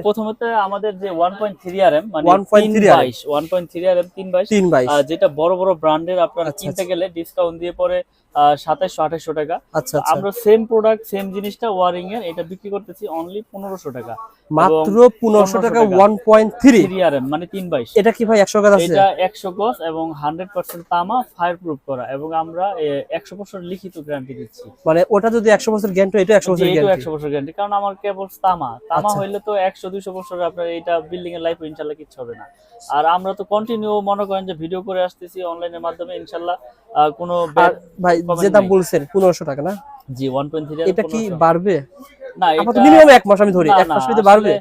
প্রথমত আমাদের যে 1.3 আরএম মানে 1.3 আরএম 322 যেটা বড় বড় ব্র্যান্ডের আপনারা কিনতে গেলে ডিসকাউন্ট দিয়ে পরে 2700-2800 টাকা। আমরা সেম প্রোডাক্ট সেম জিনিসটা ওয়ারিং এর এটা বিক্রি করতেছি অনলি 1500 টাকা, মাত্র 1500 টাকা 1.3 আরএম মানে 322। এটা কি ভাই 100 গজ আছে? এটা 100 গজ এবং 100% তামা ফায়ার প্রুফ করা এবং আমরা 100% লিখিত গ্যারান্টি দিচ্ছি। মানে ওটা যদি 100 বছর গ্যারান্টি এটা 100 বছর গ্যারান্টি, 100 বছর গ্যারান্টি, কারণ আমার কেবল তামা হইলে তো 100-200 বছর আপনার এটা বিল্ডিং এর লাইফে ইনশাআল্লাহ কিছু হবে না। আর আমরা তো কন্টিনিউ মনে করেন যে ভিডিও করে আসতেছি অনলাইনের মাধ্যমে ইনশাআল্লাহ কোনো ভাই যে দাম বলছেন 1500 টাকা না? জি 1.3 এটা কি বাড়বে? না এটা মিনিমাম 1 মাস আমি ধরি 1 মাস ভিতরে বাড়বে।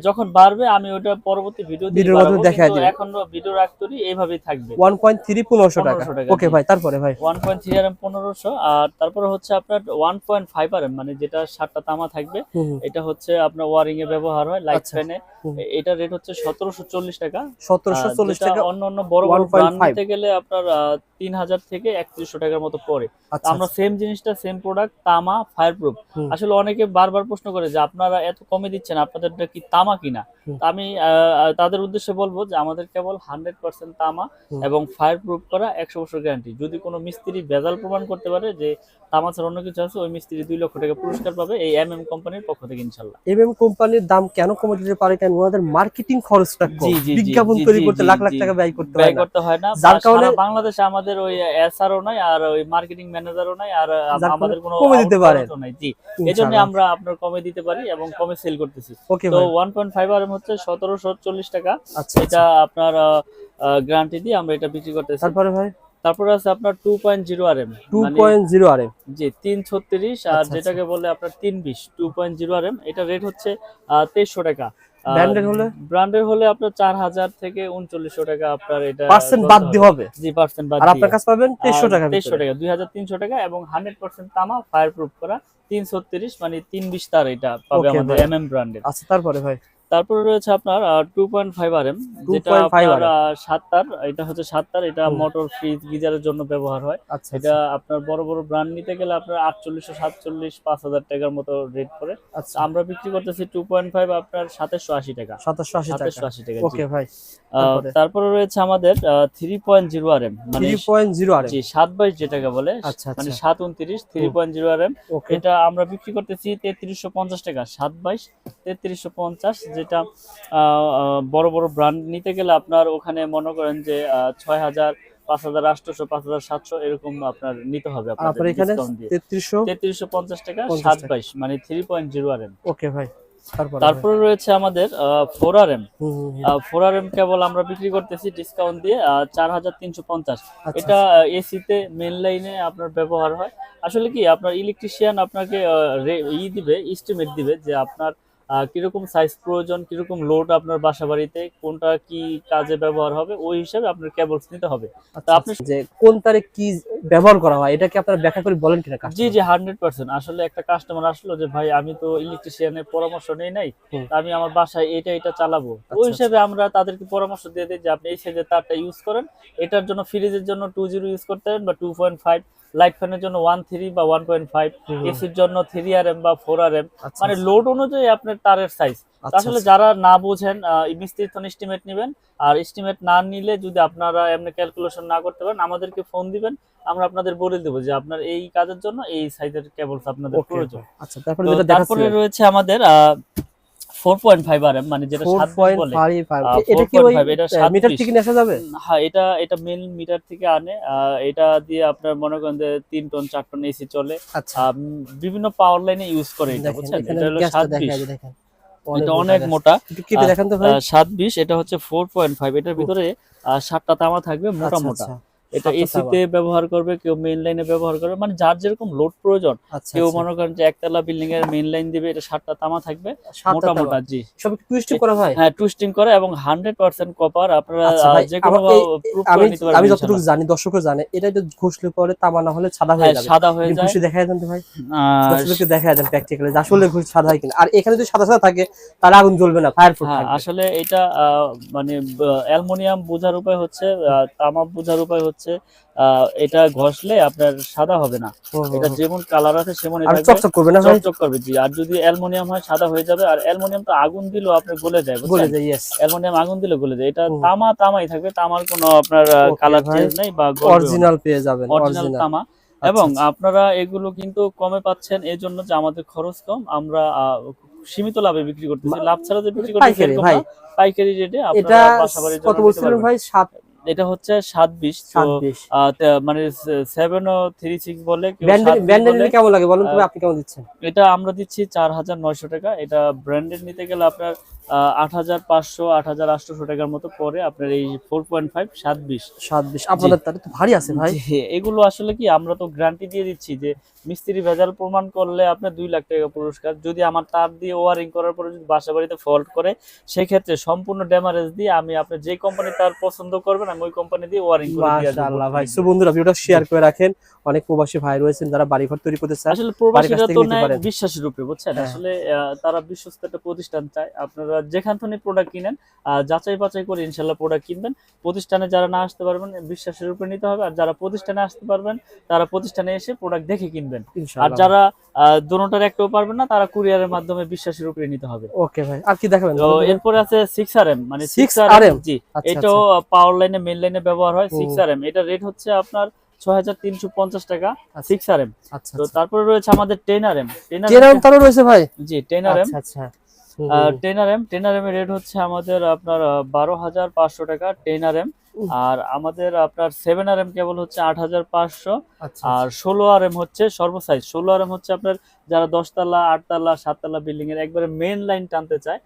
যখন বাড়বে আমি ওটা পরবর্তী ভিডিওর মধ্যে দেখাই দিব। এখন ভিডিও রাখতরি এইভাবেই থাকবে। 1.3 1500 টাকা। ওকে ভাই, তারপরে ভাই 1.3 আরএম 1500, আর তারপরে হচ্ছে আপনার 1.5 আরএম মানে যেটা 7টা তামা থাকবে, এটা হচ্ছে আপনার ওয়ারিং এ ব্যবহার হয় লাইট ফ্যানে। এটা রেট হচ্ছে 1740 টাকা। 1740 টাকা। অন্য বড় বড় ব্র্যান্ড নিতে গেলে আপনার 3000 থেকে 3100 টাকার মতো পড়ে। আমরা সেম জিনিসটা সেম প্রোডাক্ট তামা ফায়ার প্রুফ। আসলে অনেকে বারবার প্রশ্ন করে যে আপনারা এত কমে দিচ্ছেন, আপনাদেরটা কি তামা কিনা? আমি তাদের উদ্দেশ্যে বলবো যে আমাদের কেবল 100% তামা এবং ফায়ার প্রুফ করা 100 বছর গ্যারান্টি। যদি কোনো মিস্ত্রি ভেজাল প্রমাণ করতে পারে যে তামা ছাড়া অন্য কিছু আছে, ওই মিস্ত্রি 2 লক্ষ টাকা পুরস্কার পাবে এই এমএম কোম্পানির পক্ষ থেকে ইনশাআল্লাহ। এমএম কোম্পানির দাম কেন কমে দিতে পারে? কারণ ওনাদের মার্কেটিং খরচটা কম, বিজ্ঞাপন তৈরি করতে লাখ লাখ টাকা ব্যয় করতে হয় না। যার কারণে বাংলাদেশে আমাদের ওই এসআরও নাই আর ওই মার্কেটিং ম্যানেজারও নাই, আর আমাদের কোনো কমে দিতে পারে নাই। জি, এজন্য আমরা আপনার কমে দিতে পারি এবং কমে সেল করতেছি। তো 1.5 আরএম হচ্ছে 1740 টাকা। এটা আপনার গ্যারান্টি দিয়ে আমরা এটা বিক্রি করতেছি। তারপরে আছে আপনার 2.0 আরএম 2.0 আরএম জি 336, আর যেটাকে বলে আপনার 320 2.0 আরএম। এটা রেট হচ্ছে 2300 টাকা। ব্র্যান্ডের হলে আপনার 4000 থেকে 3900 টাকা আপনার এটা পার্সেন্ট বাদ দিতে হবে। জি পার্সেন্ট বাদ আর আপনার কাছে পাবেন 2300 টাকা 2300 টাকা এবং 100% তামা ফায়ার প্রুফ করা 336 মানে 320 তার এটা পাবে আমাদের এমএম ব্র্যান্ডের। আচ্ছা, তারপরে ভাই তারপরে রয়েছে আপনার 2.5 আরএম যেটা আপনার 7 তার। এটা হচ্ছে 7 তার, এটা মোটর ফ্রিজ গিজারের জন্য ব্যবহার হয়। এটা আপনার বড় বড় ব্র্যান্ড নিতে গেলে আপনার 4847 5000 টাকার মতো রেট পড়ে। আমরা বিক্রি করতেছি 2.5 আপনার 2780 টাকা। 2780 টাকা। ওকে ভাই, তারপরে রয়েছে আমাদের 3.0 আরএম মানে 3.0 আরএম জি 722 যেটাকে বলে মানে 729 3.0 আরএম। এটা আমরা বিক্রি করতেছি 3350 টাকা। 722 3350, যেটা বড় বড় ব্র্যান্ড নিতে গেলে আপনার ওখানে মনে করেন যে 6000 5800 5700 এরকম আপনার নিতে হবে আপনাদের ডিসকাউন্ট দিয়ে। 3350 টাকা 722 মানে 3.0 আরএম। ওকে ভাই, তারপরে রয়েছে আমাদের 4 আরএম। 4 আরএম কেবল আমরা বিক্রি করতেছি ডিসকাউন্ট দিয়ে 4350। এটা এসিতে মেইন লাইনে আপনার ব্যবহার হয়। আসলে কি আপনার ইলেকট্রিশিয়ান আপনাকে দিবে, এস্টিমেট দিবে যে আপনার কিরকম সাইজ প্রয়োজন, কিরকম লোড আপনার বাসা বাড়িতে কোনটা কি কাজে ব্যবহার হবে, ওই হিসাবে আপনার কেবলস নিতে হবে। তা আপনি যে কোন তারে কি ব্যবহার করা হয় এটা কি আপনারা ব্যাখ্যা করে বলেন কিনা? জি 100%। আসলে একটা কাস্টমার আসলো যে ভাই আমি তো ইলেকট্রিশিয়ানের পরামর্শ নেই নাই, আমি আমার বাসায় এটা চালাবো, ওই হিসাবে আমরা তাদেরকে পরামর্শ দিয়ে দিই যে আপনি এই সাইজের তারটা ইউজ করেন। এটার জন্য ফ্রিজের জন্য 20 ইউজ করতে পারেন বা 2.5, লাইট ফ্যানের জন্য 13 বা 1.5, এসির জন্য 3 আরএম বা 4 আরএম, মানে লোড অনুযায়ী আপনার তারের সাইজ। আসলে যারা না বোঝেন মিস্ত্রির তো এস্টিমেট নেবেন, আর এস্টিমেট না নিলে যদি আপনারা এমনি ক্যালকুলেশন না করতে পারেন আমাদেরকে ফোন দিবেন, আমরা আপনাদের বলে দেব যে আপনার এই কাজের জন্য এই সাইজের কেবলস আপনাদের প্রয়োজন। আচ্ছা, তারপরে রয়েছে আমাদের 4.5 আরএম মানে যেটা 7 বলে। এটা কি ওই মিটার থেকে নেওয়া যাবে? হ্যাঁ, এটা মেইন মিটার থেকে আনে। এটা দিয়ে আপনার মনে করেন যে 3 টন 4 টন এসি চলে। বিভিন্ন পাওয়ার লাইনে ইউজ করে এটা, বুঝছেন? এটা হলো 720, এটা অনেক মোটা। 720 এটা হচ্ছে 4.5। এটার ভিতরে 7টা তামা থাকবে মোটা মোটা। এটা এসিতে ব্যবহার করবে, কেউ মেইন লাইনে ব্যবহার করবে, মানে যার যেরকম লোড প্রয়োজন। কেউ মনে করেন যে একতলা বিল্ডিং এর মেইন লাইন দিবে, এটা 7টা তামা থাকবে মোটা মোটা। জি সব টুইস্টিং করা হয়। হ্যাঁ, টুইস্টিং করে এবং 100% কপার। আপনারা যে কোনো প্রুফ করে নিতে পারবেন। আমি যতটুকু জানি, দর্শকও জানে, এটা যদি ঘষলে পরে তামা না হলে সাদা হয়ে যাবে। সাদা হয়ে যায়। ঘষে দেখায় দেন তো ভাই, দর্শককে দেখায় দেন প্র্যাকটিক্যালি যে আসলে ঘষ সাদা হয় কিনা। আর এখানে যদি সাদা সাদা থাকে তাহলে আগুন জ্বলবে না, ফায়ার প্রুফ থাকবে। আসলে এটা মানে অ্যালুমিনিয়াম বোঝার উপায় হচ্ছে, তামা বোঝার উপায় হচ্ছে হচ্ছে এটা ঘষলে আপনার সাদা হবে না, এটা যেমন কালার আছে সেমনই থাকবে, চকচক করবে না ভাই? চকচক করবে জি। আর যদি অ্যালুমিনিয়াম হয় সাদা হয়ে যাবে, আর অ্যালুমিনিয়াম তো আগুন দিলেও আপনার গলে যায়, গলে যায়, यस। অ্যালুমিনিয়াম আগুন দিলে গলে যায়। এটা তামাই থাকবে, তামার কোনো আপনার কালার চেঞ্জ নাই বা অরিজিনাল পেয়ে যাবেন, অরিজিনাল তামা। এবং আপনারা এগুলো কিন্তু কমে পাচ্ছেন এই জন্য যে আমাদের খরচ কম, আমরা সীমিত লাভে বিক্রি করতেছি, লাভ ছাড়া যে বিক্রি করতেছি এরকম না, পাইকারি রেটে আপনারা বাসাবাড়ির জন্য কত বলছিলেন ভাই? 7, এটা হচ্ছে 720, মানে 736 বলে কেউ। ব্র্যান্ডেড কেমন লাগে বলুন তো, আপনি কেমন দিচ্ছেন? এটা আমরা দিচ্ছি 4900 টাকা। এটা ব্র্যান্ডেড নিতে গেলে আপনার 8500 8800 টাকার মতো পরে আপনার এই 4.5 720। আপনাদের তাহলে তো ভারী আছে ভাই। এগুলো আসলে কি আমরা তো গ্যারান্টি দিয়ে দিচ্ছি যে মিস্ত্রি ভেজাল প্রমাণ করলে আপনার 2 লাখ টাকা পুরস্কার। যদি আমার তার দিয়ে ওয়ারিং করার পরে যদি বাসা বাড়িতে ফল্ট করে, সেই ক্ষেত্রে সম্পূর্ণ ড্যামারেজ দিয়ে আমি আপনি যে কোম্পানি তার পছন্দ করবেন আমি ওই কোম্পানি দিয়ে ওয়ারিং করে দিয়ে দেব। মাশাআল্লাহ ভাই। সো বন্ধুরা ভিডিওটা শেয়ার করে রাখেন, অনেক প্রবাসী ভাই রয়েছেন যারা বাড়িঘর তৈরি করতে চায়। আসলে প্রবাসীরা তো নেয় বিশ্বাসের উপরে, বুঝছেন? আসলে তারা বিশ্বস্ত একটা প্রতিষ্ঠান চায়। আপনারা যেখান থেকে প্রোডাক্ট কিনেন যাচাই বাছাই করে ইনশাআল্লাহ প্রোডাক্ট কিনবেন। প্রতিষ্ঠানে যারা না আসতে পারবেন বিশ্বাসের উপরে নিতে হবে, আর যারা প্রতিষ্ঠানে আসতে পারবেন তারা প্রতিষ্ঠানে এসে প্রোডাক্ট দেখে কিনবেন। আর যারা দোনোটার একটাও পারবেন না তারা কুরিয়ারের মাধ্যমে বিশ্বাসের উপরে নিতে হবে। ওকে ভাই, আর কি দেখাবেন? তো এরপরে আছে 6RM, মানে 6RM জি, এটাও পাওয়ার লাইনে মেইন লাইনে ব্যবহার হয়। 6RM এটা রেট হচ্ছে আপনার 6350 টাকা 6RM। তো তারপরে রয়েছে আমাদের 10RM। 10RM তারও রয়েছে ভাই? জি 10RM। আচ্ছা 10RM এর রেট হচ্ছে আমাদের আপনার 12500 টাকা 10RM। আর আমাদের আপনার 7RM কেবল হচ্ছে 8500। আর 16RM হচ্ছে সর্বসাইজ। 16RM হচ্ছে আপনার যারা 10 তলা 8 তলা 7 তলা বিল্ডিং এর একবারে মেইন লাইন টানতে চায়,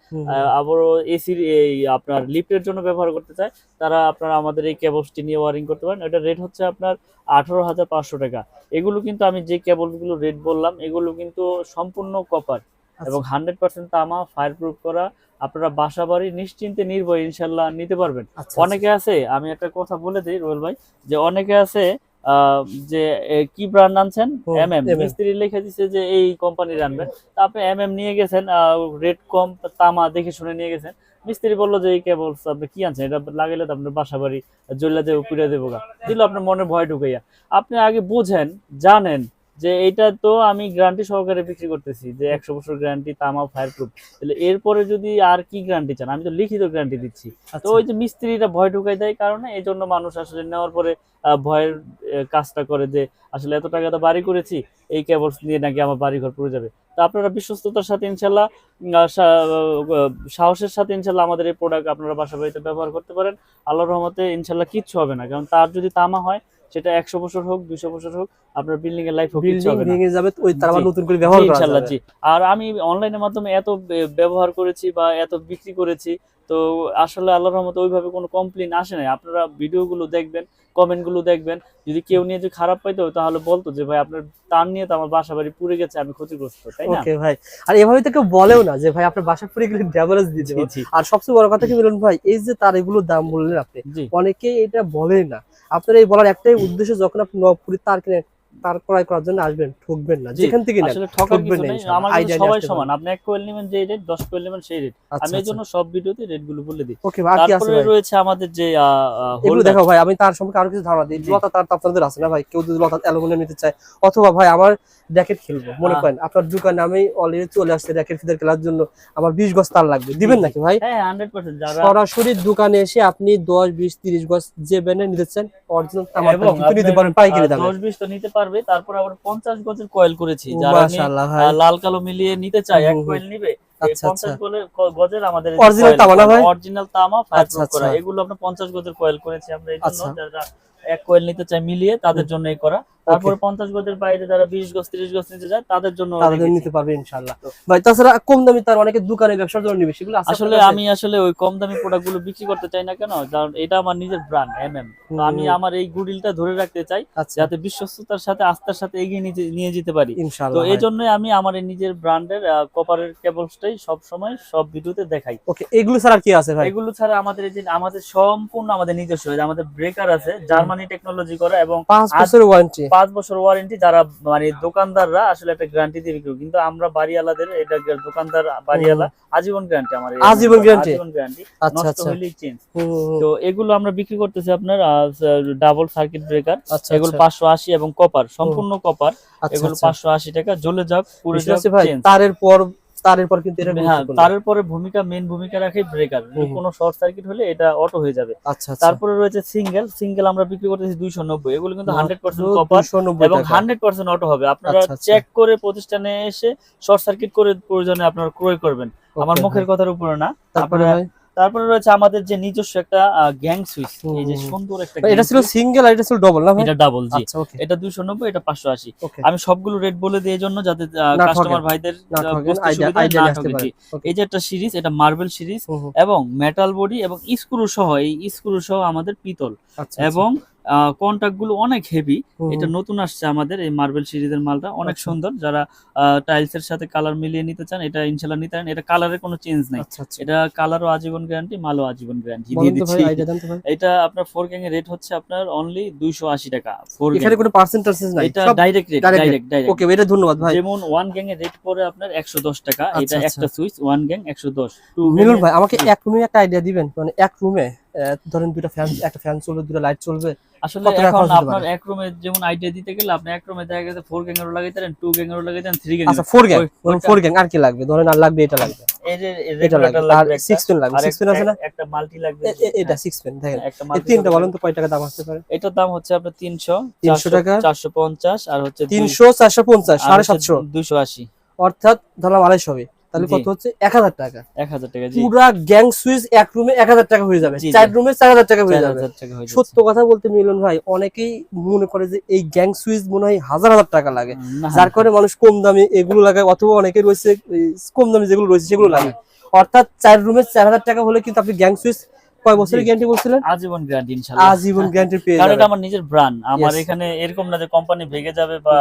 আবারও এসির এই আপনার লিফটের জন্য ব্যবহার করতে চায়, তারা আপনারা আমাদের এই কেবলসটি নিয়ে ওয়ারিং করতে পারেন। এটা রেট হচ্ছে আপনার 18500 টাকা। এগুলো কিন্তু আমি যে কেবলগুলো রেট বললাম এগুলো কিন্তু সম্পূর্ণ কপার এবং 100% তামা, ফায়ারপ্রুফ করা। আপনারা বাসা বাড়ি নিশ্চিন্তে নির্ভয়ে ইনশাল্লাহ নিতে পারবেন। অনেকে আছে, আমি একটা কথা বলে দিই রোহেল ভাই, যে অনেকে আছে যে কি ব্র্যান্ড আনছেন, এমএম, মিস্ত্রি লিখে দিচ্ছে যে এই কোম্পানির আনবেন, তা আপনি এমএম নিয়ে গেছেন, রেট কম, তামা দেখে শুনে নিয়ে গেছেন, মিস্ত্রি বললো যে এই কেবল আপনি কি আনছেন, এটা লাগাইলে তো আপনার বাসা বাড়ি জ্বলে দেবো, পুড়ে দেবো গা, দিল আপনার মনে ভয় ঢুকাইয়া। আপনি আগে বুঝেন, জানেন যে এটা তো আমি গ্যারান্টি সহকারে বিক্রি করতেছি, যে 100 বছর গ্যারান্টি, তামা, ফায়ারপ্রুফ, তাহলে এরপরে যদি আর কি গ্যারান্টি চান, আমি তো লিখিত গ্যারান্টি দিচ্ছি। তো ওই যে মিস্ত্রিটা ভয় ঢুকাই দেয় কারণে এই জন্য মানুষ আসলে নেওয়ার পরে ভয়ের কাজটা করে, যে আসলে এত টাকা তো বাড়ি করেছি, এই কেবল নিয়ে নাকি আমার বাড়ি ঘর পড়ে যাবে। তো আপনারা বিশ্বস্ততার সাথে ইনশাল্লাহ, সাহসের সাথে ইনশাল্লাহ আমাদের এই প্রোডাক্ট আপনারা বাসা বাড়িতে ব্যবহার করতে পারেন। আল্লাহর রহমতে ইনশাল্লাহ কিচ্ছু হবে না, কারণ তার যদি তামা হয় সেটা 100 বছর হোক 200 বছর হোক আপনার বিল্ডিং এর লাইফ ভেঙে যাবে, ওই তার আবার নতুন করে ব্যবহার করা ইনশাআল্লাহ জি। আর আমি অনলাইনের মাধ্যমে এত ব্যবহার করেছি বা এত বিক্রি করেছি, তো আসলে আল্লাহর রহমতে ওইভাবে কোনো কমপ্লেইন আসে নাই। আপনারা ভিডিওগুলো দেখবেন, কমেন্ট গুলো দেখবেন, যদি কেউ নিয়ে যদি খারাপ পাইতো তাহলে বলতো যে ভাই আপনার তার নিয়ে তো আমার বাসা বাড়ি পুড়ে গেছে, আমি ক্ষতিগ্রস্ত, তাই না? ওকে ভাই, আর এভাবে তো কেউ বলেও না যে ভাই আপনার বাসা পুড়ে গেলে ড্যামেজ দিতে। আর সবচেয়ে বড় কথা কি বলুন ভাই, এই যে তার এগুলোর দাম বললেন আপনি, অনেকে এটা বলে না। আপনার এই বলার একটাই উদ্দেশ্য, যখন আপনি নবপুরি তার কিনে তার ক্রয় করার জন্য আসবেন, ঠকবেন না, যেখান থেকে আসলে ঠকার কিছু নেই। আমাদের সবাই সমান, আপনি 1 কোয়েল নেবেন যে রেট, 10 কোয়েল নেবেন সেই রেট। আমি এর জন্য সব ভিডিওতে রেট গুলো বলে দিই। ওকে ভাই, তারপরে রয়েছে আমাদের যে এগুলো দেখো ভাই, আমি তার সম্পর্কে আরো কিছু ধারণা দিই। লতা তার তো আপনাদের আছে না ভাই, কেউ যদি লতা অ্যালুমিনিয়াম নিতে চায়, অথবা ভাই আমার র্যাকেট খেলবো, মনে করেন আপনার দোকানে আমি অলরেডি চলে আসছে র্যাকেট ফিদার খেলার জন্য, আমার 20 গজ তার লাগবে, দিবেন নাকি ভাই? হ্যাঁ 100%। যারা সরাসরি দোকানে এসে আপনি 10 20 30 গজ যে ব্র্যান্ডে নিতে চান অরিজিনাল তামাটা কিন্তু নিতে পারেন পাইকারি দামে। 10 20 তো নিতে পারবে। তারপর আবার 50 গজের কয়েল করেছি, যারা লাল কালো মিলিয়ে নিতে চায়, 1 কয়েল নিবে। 50 গজের আমাদের অরিজিনাল তামা না ভাই? অরিজিনাল তামা, ফায়ারপ্রুফ করা, এগুলো আমরা 50 গজের কয়েল করেছি আমরা এই জন্য, যারা 1 কয়েল নিতে চায় মিলিয়ে তাদের জন্য এই করা। তারপরে 50 গজের বাইরে যারা 20 গজ 30 গজ নিতে যায় তাদের জন্য নিতে পারবে ইনশাআল্লাহ ভাই। তাছাড়া কম দামি তার অনেকে দোকানে ব্যবসার জন্য নিবে, সেগুলো আসলে আমি আসলে ওই কম দামি প্রোডাক্ট গুলো বিক্রি করতে চাই না। কেন? কারণ এটা আমার নিজের ব্র্যান্ড এমএম, তো আমি আমার এই গুডউইলটা ধরে রাখতে চাই, যাতে বিশ্বস্ততার সাথে আস্থার সাথে এগিয়ে নিয়ে যেতে পারি। তো এই জন্য আমি আমার এই নিজের ব্র্যান্ডের কপারের কেবলসটাই সব সময় সব ভিডিওতে দেখাই। ওকে, এগুলো ছাড়া কি আছে ভাই? এগুলো ছাড়া আমাদের এই যে আমাদের সম্পূর্ণ আমাদের নিজস্ব, আমাদের ব্রেকার আছে, জার্মানি সনি টেকনোলজি করা, এবং 5 বছরের ওয়ারেন্টি। 5 বছর ওয়ারেন্টি। যারা মানে দোকানদাররা আসলে একটা গ্যারান্টি দিয়ে বিক্রি করে, কিন্তু আমরা বাড়িওয়ালাদের এটা দোকানদার বাড়িওয়ালা আজীবন গ্যারান্টি। আমার আজীবন গ্যারান্টি। আজীবন গ্যারান্টি, আচ্ছা নষ্ট আচ্ছা। হইলেই চেঞ্জ। তো এগুলো আমরা বিক্রি করতেছি আপনার ডাবল সার্কিট ব্রেকার, আচ্ছা এগুলো আচ্ছা। 580, এবং কপার, সম্পূর্ণ কপার, আচ্ছা এগুলো আচ্ছা। 580 টাকা। জ্বলে যাক পুড়ে বুঝতে যাক পারছি ভাই, চেঞ্জ। তারের পর কিন্তু এটা হ্যাঁ, গুরুত্বপূর্ণ। তারের পরে মেইন ভূমিকা রাখে ব্রেকার। কোনো শর্ট সার্কিট হলে এটা অটো হয়ে যাবে। আচ্ছা আচ্ছা। তারপরে রয়েছে সিঙ্গেল আমরা বিক্রি করতেছি 290, এগুলো কিন্তু 100% কপার 290 এবং টাকা। 100% অটো হবে। আপনারা আচ্ছা, আচ্ছা। চেক করে প্রতিষ্ঠানে এসে শর্ট সার্কিট করে প্রয়োজনে আপনারা ক্রয় করবেন, আমার ওকে মুখের ভাই। কথার উপরে না। তারপরে আপনারা ভাই তারপরে রয়েছে আমাদের যে নিজস্ব একটা গ্যাং সুইচ, এই যে হুম। সুন্দর একটা এটা gang ছিল switch, সিঙ্গেল আর এটা ছিল ডাবল না ভাই? এটা ডাবল, জি। আচ্ছা ওকে এটা 290, এটা 580। ওকে। আমি সবগুলো রেট বলে দিই এই জন্য যাতে না কাস্টমার ঠকেন, ভাইদের না ঠকেন, বুঝতে সুবিধা আইডিয়া না আসতে ঠকে, পারে। জি। ওকে। এই যে একটা সিরিজ, এটা মার্বেল সিরিজ, হুম, হুম। এবং মেটাল বডি এবং স্ক্রু সহ, এই স্ক্রু সহ আমাদের পিতল, আচ্ছা এবং কন্টাক্ট গুলো অনেক হেভি। হুম, এটা হুম। নতুন আসছে আমাদের এই মার্বেল সিরিজের মালটা, অনেক আচ্ছা। সুন্দর। যারা টাইলস এর সাথে কালার মিলিয়ে নিতে চান, এটা ইনশাআল্লাহ নিতে পারেন। এটা কালারের কোনো চেঞ্জ নাই, আচ্ছা আচ্ছা। এটা কালারও আজীবন গ্যারান্টি, মালও আজীবন গ্যারান্টি দিয়ে বলেন তো ভাই, দিচ্ছি। আইডিয়া দেন তো ভাই। এটা আপনার 4 গ্যাং এর রেট হচ্ছে আপনার অনলি 280 টাকা 4 গ্যাং। এখানে কোনো পার্সেন্টেজ নাই, এটা সব ডাইরেক্ট রেট, ডাইরেক্ট। ডাইরেক্ট। ওকে, এটা ধন্যবাদ ভাই। যেমন 1 গ্যাং এর রেট পড়ে আপনার 110 টাকা, আচ্ছা, এটা আচ্ছা। একটা সুইচ 1 গ্যাং 110। 2 মিলন গ্যাং ভাই, আমাকে এক রুমে একটা আইডিয়া দিবেন, মানে এক রুমে ধরেন দুইটা ফ্যান, একটা ফ্যান চলবে, দুটো লাইট চলবে, আসলে কত টাকা এখন খরচ হতে আপনার পারে? এক রুমে যেমন আইডিয়া দিতে গেলে আপনি এক রুমে দেখা গেছে 4 গ্যাং এরও লাগাইতে পারেন, 2 গ্যাং এরও লাগাইতে পারেন, 3 গ্যাং আচ্ছা 4 গ্যাং, ওইটা- 4 গ্যাং আর কি লাগবে? ধরেন আর লাগবে, এটা লাগবে, এই যে এটা লাগবে, রেগুলেটর আর লাগবে, 6 পেন লাগবে, আর 6 পেন আছে না? একটা মাল্টি লাগবে, এটা 6 পেন দেখেন। একটা এই মাল্টি। তিনটা বলেন তো কয় টাকা দাম আসতে পারে? এটার দাম হচ্ছে আপনার 300 300 টাকা, 450, আর হচ্ছে 300 450 750, 280, অর্থাৎ ধরলাম 250 হবে, তাহলে জি। কত হচ্ছে? 1000 টাকা। 1000 টাকা, জি। পুরা গ্যাং সুইচ এক রুমে 1000 টাকা হয়ে যাবে, জি, জি। 4 রুমে 4000 টাকা হয়ে যাবে। 4000 টাকা হয়ে যাচ্ছে। সত্য কথা বলতে মিলন ভাই, অনেকেই মনে করে যে এই গ্যাং সুইচ মনে হয় হাজার হাজার টাকা লাগে, না, যার কারণে মানুষ কম দামে এগুলো লাগায়, অথবা অনেকে রয়েছে এই কম দামে যেগুলো রয়েছে সেগুলো লাগে। অর্থাৎ 4 রুমে 4000 টাকা হলে কিন্তু আপনি গ্যাং সুইচ কয় বছরের জি। গ্যারান্টি বলছিলেন? আজীবন গ্যারান্টি ইনশাআল্লাহ। আজীবন গ্যারান্টি পেয়ে কারণ যাবেন। এটা আমার নিজের ব্র্যান্ড। আমার Yes. এখানে এরকম না যে কোম্পানি ভেঙে যাবে বা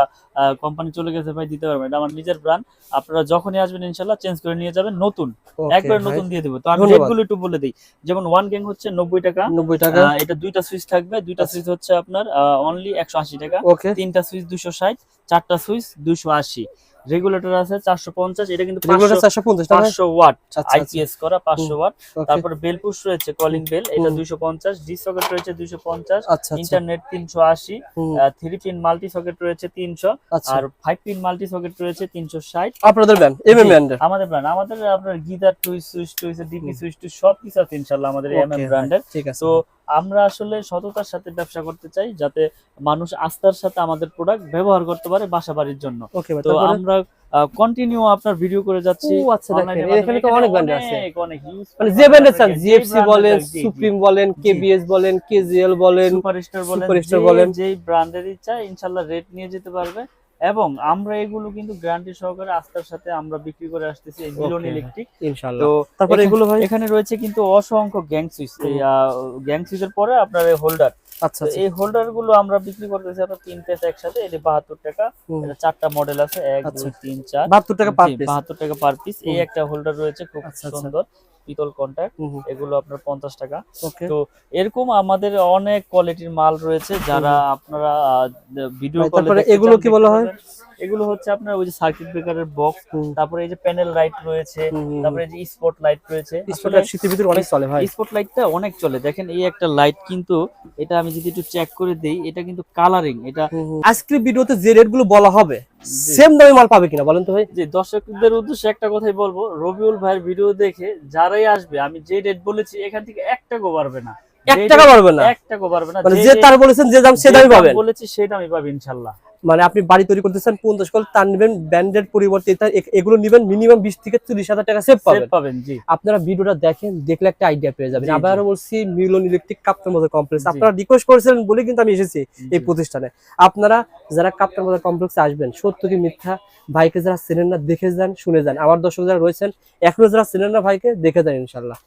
কোম্পানি চলে গেছে ভাই দিতে পারবে না, এটা আমার নিজের ব্র্যান্ড। আপনারা যখনই আসবেন ইনশাআল্লাহ চেঞ্জ করে নিয়ে যাবেন, নতুন Okay, একবার ভাই। নতুন দিয়ে দেব। তো আমি ধন্যবাদ। রেটগুলো একটু বলে দেই। যেমন 1 গ্যাং হচ্ছে 90 টাকা, 90 টাকা। এটা দুইটা সুইচ থাকবে, দুইটা আচ্ছা। সুইচ হচ্ছে আপনার অনলি 180 টাকা, ওকে। তিনটা সুইচ 260, চারটা সুইচ 280। রেগুলেটর আছে 450, এটা কিন্তু রেগুলার 500 450 টাকা। 500 ওয়াট, আচ্ছা, আচ্ছা। আইপিএস করা 500 ওয়াট। ওকে। তারপরে বেল পুশ রয়েছে, কলিং বেল, এটা হুম। 250, ডি সকেট রয়েছে 250, আচ্ছা আচ্ছা। ইন্টারনেট 380, হুম। 3 পিন মাল্টি সকেট রয়েছে 300, আচ্ছা। আর 5 পিন মাল্টি সকেট রয়েছে 360। আপনাদের ব্র্যান্ড এমএম জি, ব্র্যান্ডের। আমাদের ব্র্যান্ড, আমাদের আপনার গিজার টুইস সুইচ টুইস ডিপি সুইচ টুইস সব কিছু আছে ইনশাআল্লাহ আমাদের এমএম ওকে ব্র্যান্ডের। ঠিক আছে। তো আমরা আসলে সততার সাথে ব্যবসা করতে চাই, যাতে মানুষ আস্থার সাথে আমাদের প্রোডাক্ট ব্যবহার করতে পারে বাসা বাড়ির জন্য। ওকে ভাই, তো তারপরে? আমরা কন্টিনিউ আপনার ভিডিও করে যাচ্ছি। ও আচ্ছা, দেখেন, online এর মাধ্যমে। এখানে তো অনেক ব্র্যান্ড আছে। অনেক হিউজ, মানে যে ব্র্যান্ডের চান, জিএফসি বলেন, সুপ্রিম বলেন, কেবিএস বলেন, কেজিএল বলেন, সুপারস্টার বলেন, সুপারস্টার বলেন। যেই ব্র্যান্ডের ইচ্ছা ইনশাআল্লাহ রেট নিয়ে যেতে পারবে। এবং আমরা এগুলো কিন্তু গ্যারান্টি সহকারে আস্থার সাথে আমরা বিক্রি করে আসতেছি এই মিলন Okay, ইলেকট্রিক। ইনশাআল্লাহ। তো তারপরে এগুলো ভাই? এখানে রয়েছে কিন্তু অসংখ্য গ্যাং সুইচ, এই গ্যাং সুইচের পরে আপনার এই হোল্ডার। আচ্ছা আচ্ছা। এই হোল্ডার গুলো আমরা বিক্রি করতেছি আপনার 3 পিস একসাথে, এটা 72 টাকা। হুম। এটা 4টা মডেল আছে, 1 আচ্ছা। 2 3 4, 72 টাকা পার পিস। 72 টাকা পার পিস। এই হুম। একটা হোল্ডার রয়েছে খুব আচ্ছা, আচ্ছা। সুন্দর, পিতল কন্টাক্ট, হুম, হুম। এগুলো আপনার 50 টাকা। ওকে। তো এরকম আমাদের অনেক কোয়ালিটির মাল রয়েছে, যারা আপনারা ভিডিও ভাই, কলে তারপরে এগুলো কি বলা হয়? এগুলো হচ্ছে আপনার ওই যে সার্কিট ব্রেকারের বক্স, হুম। তারপরে এই যে প্যানেল লাইট রয়েছে, হুম, হুম, তারপরে এই যে স্পট লাইট রয়েছে। স্পটলাইট শীতের ভিতরে অনেক চলে ভাই। স্পট লাইটটা অনেক চলে। দেখেন এই একটা লাইট কিন্তু, এটা আমি যদি একটু চেক করে দেই, এটা কিন্তু কালারিং, এটা আজকের ভিডিওতে যে রেট গুলো বলা হবে সেম দামে মাল পাবে কিনা বলেন তো ভাই? যে দর্শকদের উদ্দেশ্যে একটা কথাই বলবো, রবিউল ভাইয়ের ভিডিও দেখে যারাই আসবে, আমি যে রেট বলেছি এখান থেকে 1 টাকাও পারবে না, 1 টাকা পারবে না, 1 টাকাও পারবে না। মানে যে তার বলেছেন যে দাম সে দামই পাবেন। বলেছি সেই দামই পাবে ইনশাআল্লাহ। মানে আপনি বাড়ি তৈরি করতেছেন 50 কল, তার নেবেন ব্র্যান্ডের পরিবর্তে এগুলো নেবেন মিনিমাম 20 থেকে 30,000 টাকা সেভ সেভ পাবেন। পাবেন, জি। আপনারা ভিডিওটা দেখেন, দেখলে একটা আইডিয়া পেয়ে যাবেন। জি, জি। আবারও বলছি, মিলন ইলেকট্রিক কাপ্তান বাজার কমপ্লেক্স। জি। আপনারা রিকোয়েস্ট করেছিলেন বলে কিন্তু আমি এসেছি এই জি। প্রতিষ্ঠানে। আপনারা যারা কাপ্তান বাজার কমপ্লেক্সে আসবেন, সত্য কি মিথ্যা ভাইকে যারা চেনেন না দেখে যান, শুনে যান। আমার দর্শক যারা রয়েছেন এখনো যারা চেনেন না ভাইকে, দেখে যান ইনশাআল্লাহ।